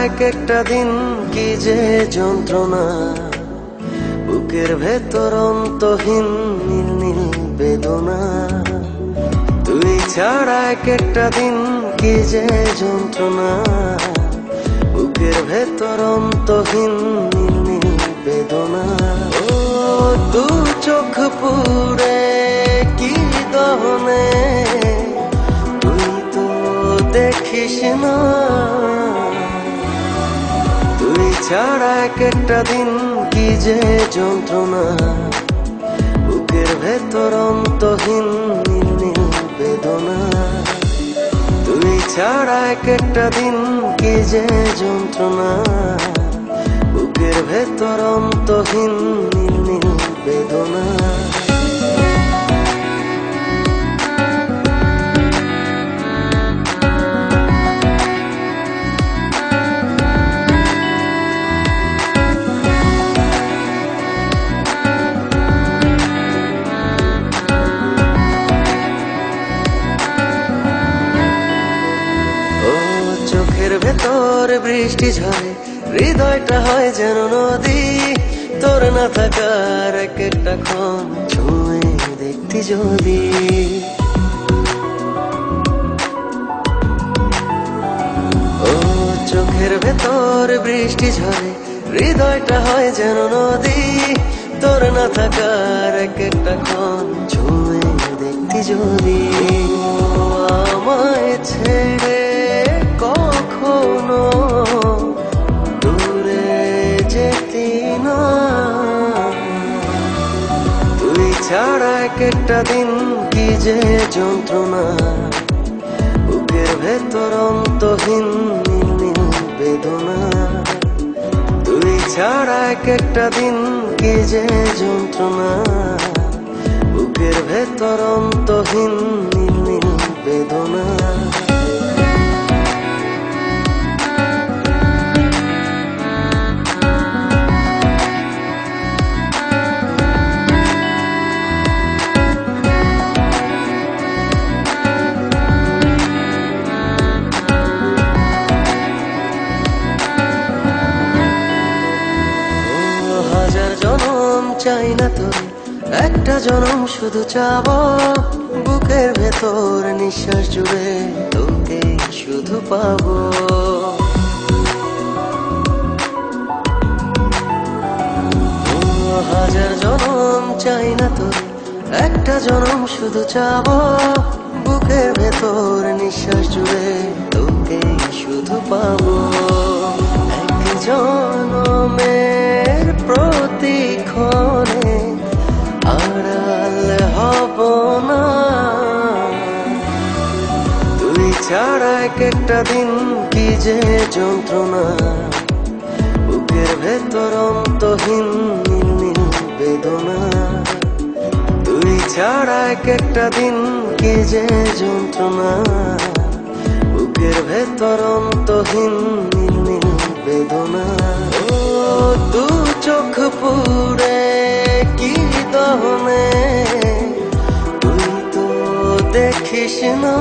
এক একটা দিন কি যে যন্ত্রণা, বুকের ভেতর অন্তহীন নীল নীল বেদনা। তুই ছাড়া এক একটা দিন কি যে যন্ত্রণা, বুকের ভেতর অন্তহীন নীল নীল বেদনা। ও দু চোখ পুরে কি দহনে, তুই তো দেখিস না। তুই ছাড়া এক একটা দিন কি যে যন্ত্রণা, বুকের ভেতর অন্তহীন নীল নীল বেদনা। তুই ছাড়া এক একটা দিন কি যে যন্ত্রণা, বুকের ভেতর অন্তহীন নীল নীল বেদনা। চোখের ভেতর বৃষ্টি ঝরে, হৃদয়টা হয় যেন নদী। তোর না থাকার এক একটা ক্ষণ ছুঁয়ে দেখতি যদি। ও চোখের ভেতর বৃষ্টি ঝরে, হৃদয়টা হয় যেন নদী। তোর না থাকার এক একটা ক্ষণ ছুঁয়ে দেখতি যদি। আমায় ছেড়ে কখনো দূরে যেতি না। তুই ছাড়া এক একটা দিন কি যে যন্ত্রণা, বুকের ভেতর অন্তহীন নীল নীল বেদনা। তুই ছাড়া এক একটা দিন কি যে যন্ত্রণা, বুকের ভেতর অন্তহীন নীল নীল বেদনা। হাজার জনম চাই না তোর, একটা জনম শুধু চাবো। বুকের ভেতর নিঃশ্বাস জুড়ে তোকে শুধু পাবো। হাজার জনম চাই না তোর, একটা জনম শুধু চাবো। বুকের ভেতর নিঃশ্বাস জুড়ে তোকে শুধু পাবো। এক জনমের প্রতিক্ষণে আড়াল হব না। তুই ছাড়া এক একটা দিন কি যে যন্ত্রণা, বুকের ভেতর অন্তহীন নীল নীল বেদনা। তুই ছাড়া এক একটা দিন কি যে যন্ত্রণা, বুকের ভেতর অন্তহীন নীল নীল বেদনা। ও দু চোখ পুরে কি দহনে, তুই তো দেখিস না।